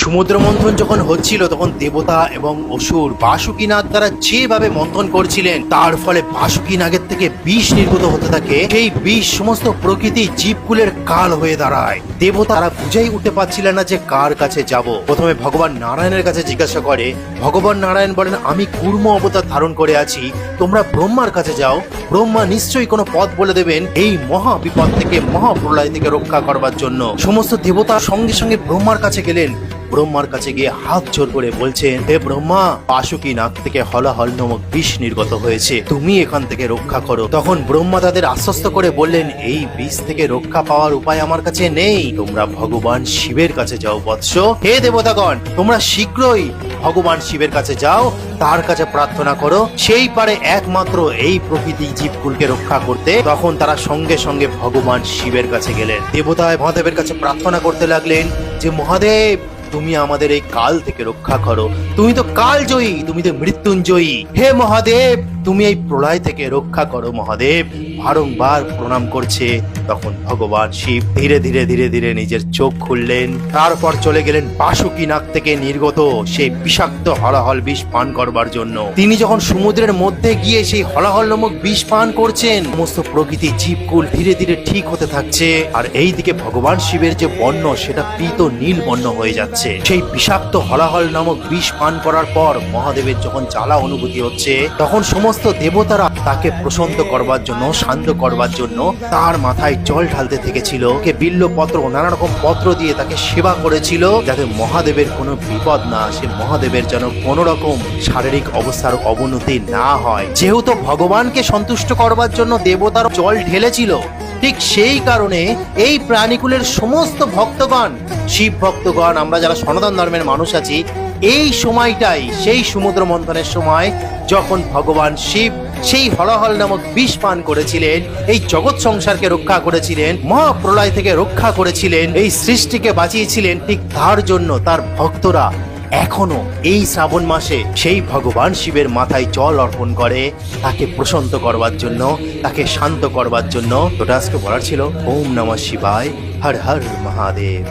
সমুদ্র মন্থন যখন হচ্ছিল তখন দেবতা এবং অসুর বাসুকীনাগ দ্বারা যেভাবে মন্থন করছিলেন তার ফলে বাসুকীনাগের থেকে বিষ নির্গত হতে থাকে। সেই বিষ সমস্ত প্রকৃতি জীবকুলের কাল হয়ে দাঁড়ায়। দেবতা তারা বুঝেই উঠতে পারছিলেন না যে কার কাছে যাব। প্রথমে ভগবান নারায়ণের কাছে জিজ্ঞাসা করে। ভগবান নারায়ণ বলেন, আমি কুর্ম অবতার ধারণ করে আছি, তোমরা ব্রহ্মার কাছে যাও, ব্রহ্মা নিশ্চয়ই কোনো পথ বলে দেবেন এই মহা বিপদ থেকে, মহাপ্রলয় থেকে রক্ষা করবার জন্য। সমস্ত দেবতা সঙ্গে সঙ্গে ব্রহ্মার কাছে গেলেন। ব্রহ্মার কাছে গিয়ে হাত জোর করে বলছেন, হে ব্রহ্মা, বাসুকীনাগ থেকে হলাহল নামক বিষ নির্গত হয়েছে, তুমি এখান থেকে রক্ষা করো। তখন ব্রহ্মা তাদের আশ্বস্ত করে বললেন, এই বিষ থেকে রক্ষা পাওয়ার উপায় আমার কাছে নেই, তোমরা ভগবান শিবের কাছে যাও বৎস। হে দেবতাগণ, তোমরা শীঘ্রই ভগবান শিবের কাছে যাও, তার কাছে প্রার্থনা করো, সেই পারে একমাত্র এই প্রকৃতি জীবকুলকে রক্ষা করতে। তখন তারা সঙ্গে সঙ্গে ভগবান শিবের কাছে গেলেন। দেবতায় মহাদেবের কাছে প্রার্থনা করতে লাগলেন যে, মহাদেব, তুমি আমাদের এই কাল থেকে রক্ষা করো, তুমি তো কাল জয়ী, তুমি তো মৃত্যুঞ্জয়ী। হে মহাদেব, তুমি এই প্রলয় থেকে রক্ষা করো মহাদেব। বারংবার প্রণাম করছে। তখন ভগবান শিব ধীরে ধীরে ধীরে ধীরে নিজের চোখ খুললেন। তারপর চলে গেলেন বাসুকীনাগ থেকে নির্গত সেই বিষাক্ত হলাহল বিষ পান করবার জন্য। তিনি যখন সমুদ্রের মধ্যে গিয়ে সেই হলাহল নামক বিষ পান করছেন, সমস্ত প্রকৃতি জীবকুল ধীরে ধীরে ঠিক হতে থাকছে। আর এই দিকে ভগবান শিবের যে বর্ণ সেটা পীত নীল বর্ণ হয়ে যাচ্ছে। সেই বিষাক্ত হলাহল নামক বিষ পান করার পর মহাদেবের যখন জ্বালা অনুভূতি হচ্ছে, তখন সমস্ত দেবতারা তাকে প্রশান্ত করবার জন্য, শান্ত করবার জন্য তার মাথায় জল ঢালতে থেকেছিল। কে বিল্লপত্র, নানা রকম পত্র দিয়ে তাকে সেবা করেছিল, যাতে মহাদেবের কোনো বিপদ না আসে, মহাদেবের যেন কোনো রকম শারীরিক অবস্থার অবনতি না হয়। যেহেতু ভগবানকে সন্তুষ্ট করবার জন্য দেবতার জল ঢেলেছিল, ঠিক সেই কারণে এই প্রাণীকুলের সমস্ত ভক্তগণ, শিব ভক্তগণ, আমরা যারা সনাতন ধর্মের মানুষ আছি, এই সময়টাই সেই সমুদ্র মন্থনের সময় যখন ভগবান শিব সেই হলাহল নামক বিষ পান করেছিলেন, এই জগৎ সংসারকে রক্ষা করেছিলেন, মহাপ্রলয় থেকে রক্ষা করেছিলেন, এই সৃষ্টিকে বাঁচিয়েছিলেন, ঠিক তার জন্য তার ভক্তরা এখনো এই শ্রাবণ মাসে সেই ভগবান শিবের মাথায় জল অর্পণ করে, তাকে প্রশান্ত করবার জন্য, তাকে শান্ত করবার জন্য। তো আজকে বলার ছিল। ওম নমঃ শিবায়, হর হর মহাদেব।